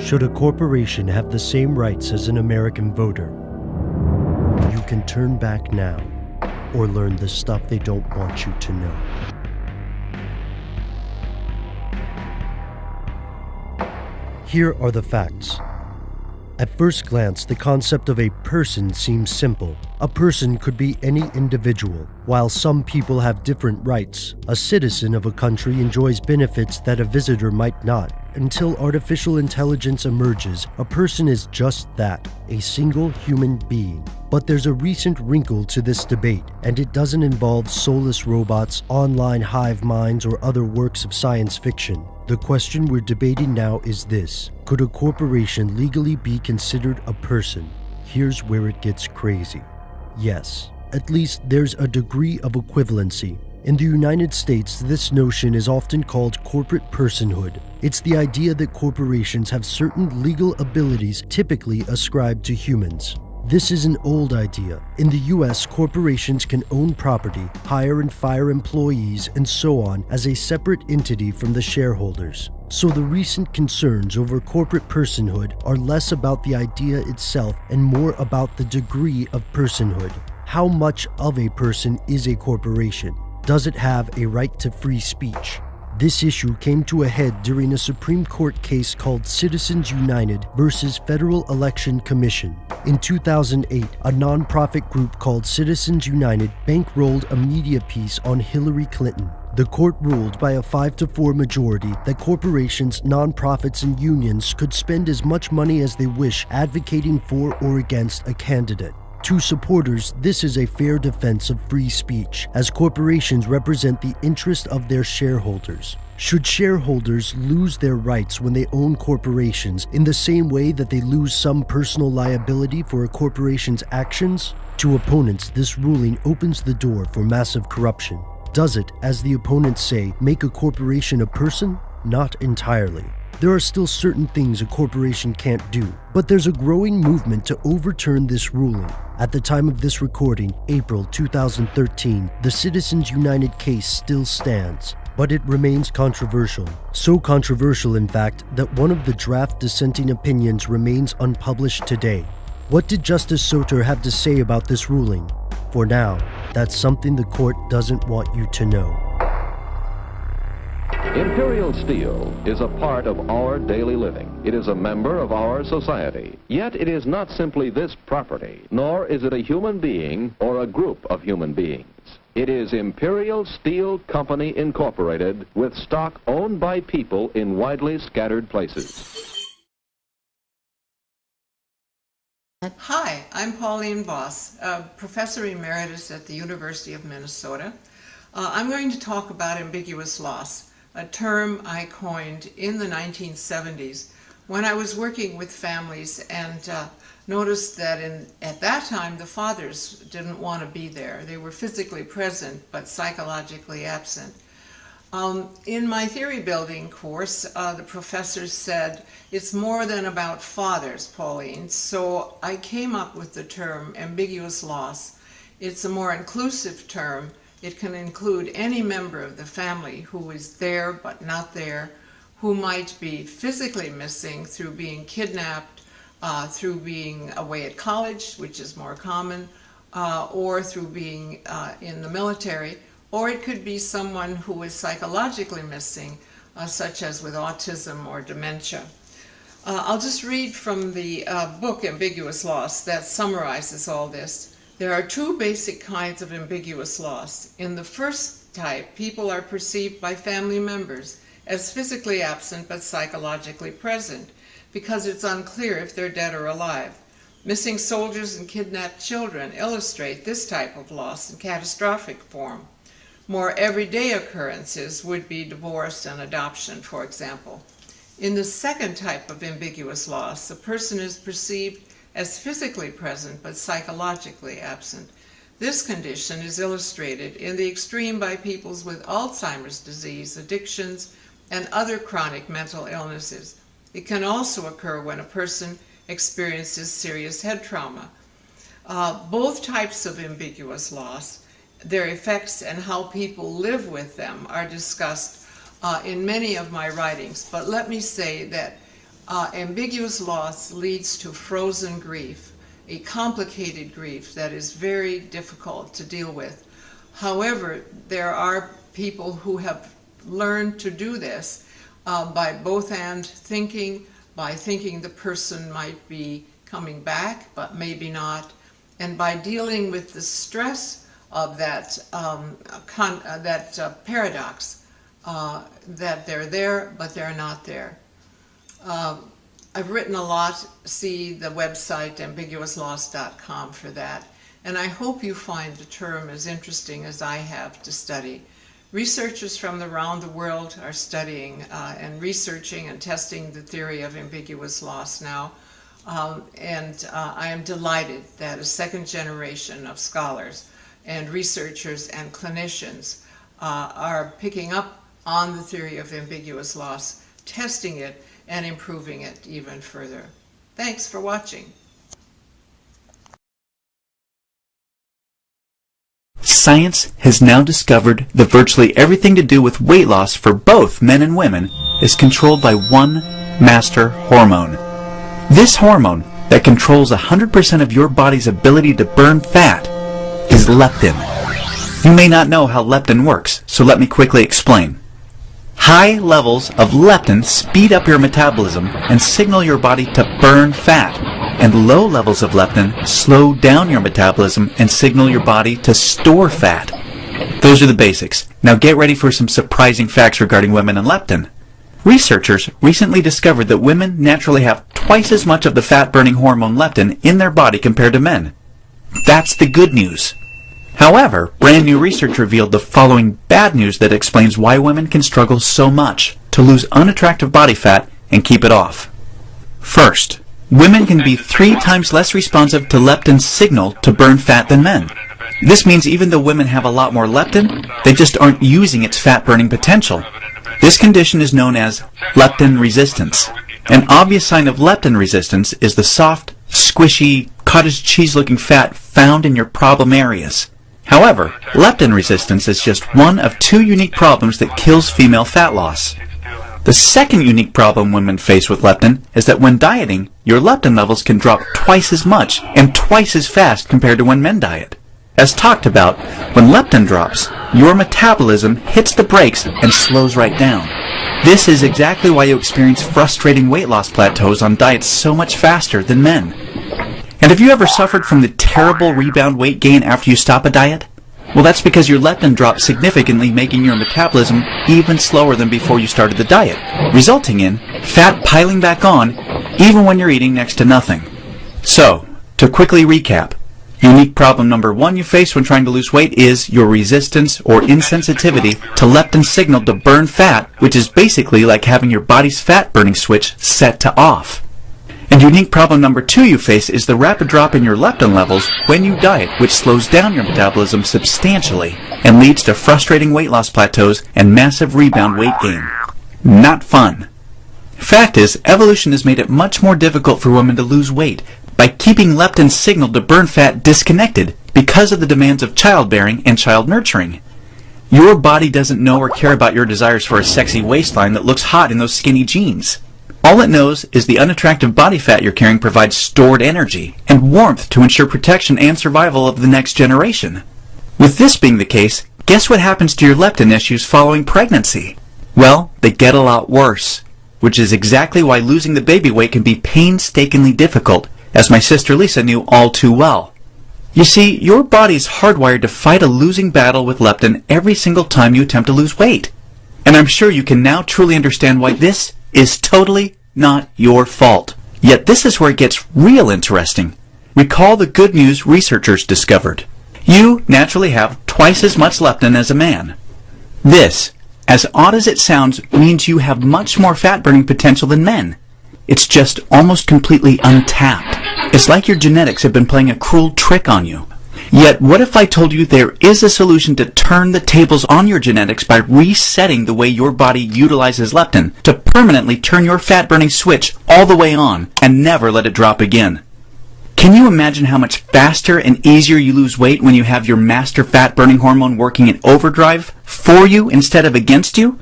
Should a corporation have the same rights as an American voter? You can turn back now or learn the stuff they don't want you to know. Here are the facts. At first glance, the concept of a person seems simple. A person could be any individual. While some people have different rights, a citizen of a country enjoys benefits that a visitor might not. Until artificial intelligence emerges, a person is just that, a single human being. But there's a recent wrinkle to this debate, and it doesn't involve soulless robots, online hive minds, or other works of science fiction. The question we're debating now is this: could a corporation legally be considered a person? Here's where it gets crazy. Yes, at least there's a degree of equivalency. In the United States, this notion is often called corporate personhood. It's the idea that corporations have certain legal abilities typically ascribed to humans. This is an old idea. In the US, corporations can own property, hire and fire employees, and so on as a separate entity from the shareholders. So the recent concerns over corporate personhood are less about the idea itself and more about the degree of personhood. How much of a person is a corporation? Does it have a right to free speech? This issue came to a head during a Supreme Court case called Citizens United versus Federal Election Commission. In 2008, a nonprofit group called Citizens United bankrolled a media piece on Hillary Clinton. The court ruled by a 5-4 majority that corporations, nonprofits, and unions could spend as much money as they wish advocating for or against a candidate. To supporters, this is a fair defense of free speech, as corporations represent the interest of their shareholders. Should shareholders lose their rights when they own corporations in the same way that they lose some personal liability for a corporation's actions? To opponents, this ruling opens the door for massive corruption. Does it, as the opponents say, make a corporation a person? Not entirely. There are still certain things a corporation can't do, but there's a growing movement to overturn this ruling. At the time of this recording, April 2013, the Citizens United case still stands, but it remains controversial. So controversial, in fact, that one of the draft dissenting opinions remains unpublished today. What did Justice Soter have to say about this ruling? For now, that's something the court doesn't want you to know. Imperial steel is a part of our daily living. It is a member of our society. Yet it is not simply this property, nor is it a human being or a group of human beings. It is Imperial Steel Company Incorporated, with stock owned by people in widely scattered places. Hi, I'm Pauline Voss, Professor Emeritus at the University of Minnesota. I'm going to talk about ambiguous loss, a term I coined in the 1970s when I was working with families and noticed that at that time the fathers didn't want to be there. They were physically present but psychologically absent. In my theory building course, the professors said, it's more than about fathers, Pauline, so I came up with the term ambiguous loss. It's a more inclusive term. It can include any member of the family who is there but not there, who might be physically missing through being kidnapped, through being away at college, which is more common, or through being in the military, or it could be someone who is psychologically missing, such as with autism or dementia. I'll just read from the book Ambiguous Loss that summarizes all this. There are two basic kinds of ambiguous loss. In the first type, people are perceived by family members as physically absent but psychologically present because it's unclear if they're dead or alive. Missing soldiers and kidnapped children illustrate this type of loss in catastrophic form. More everyday occurrences would be divorce and adoption, for example. In the second type of ambiguous loss, a person is perceived as physically present but psychologically absent. This condition is illustrated in the extreme by people with Alzheimer's disease, addictions, and other chronic mental illnesses. It can also occur when a person experiences serious head trauma. Both types of ambiguous loss, their effects and how people live with them are discussed in many of my writings, but let me say that Ambiguous loss leads to frozen grief, a complicated grief that is very difficult to deal with. However, there are people who have learned to do this by both and thinking, by thinking the person might be coming back, but maybe not, and by dealing with the stress of that, paradox, that they're there, but they're not there. I've written a lot. See the website ambiguousloss.com for that. And I hope you find the term as interesting as I have to study. Researchers from around the world are studying and researching and testing the theory of ambiguous loss now. And I am delighted that a second generation of scholars and researchers and clinicians are picking up on the theory of ambiguous loss, testing it, and improving it even further. Thanks for watching. Science has now discovered that virtually everything to do with weight loss for both men and women is controlled by one master hormone. This hormone that controls 100% of your body's ability to burn fat is leptin. You may not know how leptin works, so let me quickly explain. High levels of leptin speed up your metabolism and signal your body to burn fat, and low levels of leptin slow down your metabolism and signal your body to store fat. Those are the basics. Now get ready for some surprising facts regarding women and leptin. Researchers recently discovered that women naturally have twice as much of the fat-burning hormone leptin in their body compared to men. That's the good news. However, brand new research revealed the following bad news that explains why women can struggle so much to lose unattractive body fat and keep it off. First, women can be 3 times less responsive to leptin's signal to burn fat than men. This means even though women have a lot more leptin, they just aren't using its fat-burning potential. This condition is known as leptin resistance. An obvious sign of leptin resistance is the soft, squishy, cottage cheese-looking fat found in your problem areas. However, leptin resistance is just one of 2 unique problems that kills female fat loss. The second unique problem women face with leptin is that when dieting, your leptin levels can drop twice as much and twice as fast compared to when men diet. As talked about, when leptin drops, your metabolism hits the brakes and slows right down. This is exactly why you experience frustrating weight loss plateaus on diets so much faster than men. And have you ever suffered from the terrible rebound weight gain after you stop a diet? Well, that's because your leptin drops significantly, making your metabolism even slower than before you started the diet, resulting in fat piling back on even when you're eating next to nothing. So, to quickly recap, unique problem number 1 you face when trying to lose weight is your resistance or insensitivity to leptin's signal to burn fat, which is basically like having your body's fat-burning switch set to off. And unique problem number 2 you face is the rapid drop in your leptin levels when you diet, which slows down your metabolism substantially and leads to frustrating weight loss plateaus and massive rebound weight gain. Not fun. Fact is, evolution has made it much more difficult for women to lose weight by keeping leptin's signal to burn fat disconnected because of the demands of childbearing and child nurturing. Your body doesn't know or care about your desires for a sexy waistline that looks hot in those skinny jeans. All it knows is the unattractive body fat you're carrying provides stored energy and warmth to ensure protection and survival of the next generation. With this being the case, guess what happens to your leptin issues following pregnancy? Well, they get a lot worse, which is exactly why losing the baby weight can be painstakingly difficult, as my sister Lisa knew all too well. You see, your body's hardwired to fight a losing battle with leptin every single time you attempt to lose weight. And I'm sure you can now truly understand why this is totally not your fault. Yet this is where it gets real interesting. Recall the good news researchers discovered. You naturally have twice as much leptin as a man. This, as odd as it sounds, means you have much more fat-burning potential than men. It's just almost completely untapped. It's like your genetics have been playing a cruel trick on you. Yet, what if I told you there is a solution to turn the tables on your genetics by resetting the way your body utilizes leptin to permanently turn your fat-burning switch all the way on and never let it drop again? Can you imagine how much faster and easier you lose weight when you have your master fat-burning hormone working in overdrive for you instead of against you?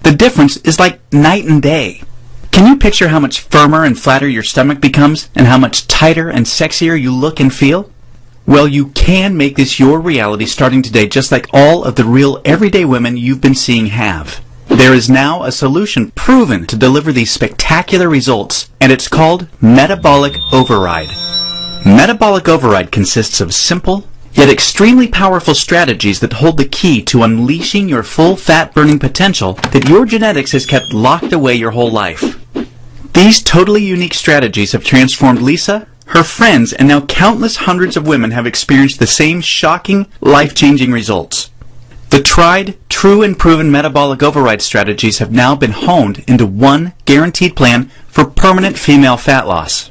The difference is like night and day. Can you picture how much firmer and flatter your stomach becomes and how much tighter and sexier you look and feel? Well, you can make this your reality starting today, just like all of the real everyday women you've been seeing have. There is now a solution proven to deliver these spectacular results, and it's called Metabolic Override. Metabolic Override consists of simple, yet extremely powerful strategies that hold the key to unleashing your full fat-burning potential that your genetics has kept locked away your whole life. These totally unique strategies have transformed Lisa, her friends, and now countless hundreds of women have experienced the same shocking, life-changing results. The tried, true, and proven metabolic override strategies have now been honed into one guaranteed plan for permanent female fat loss.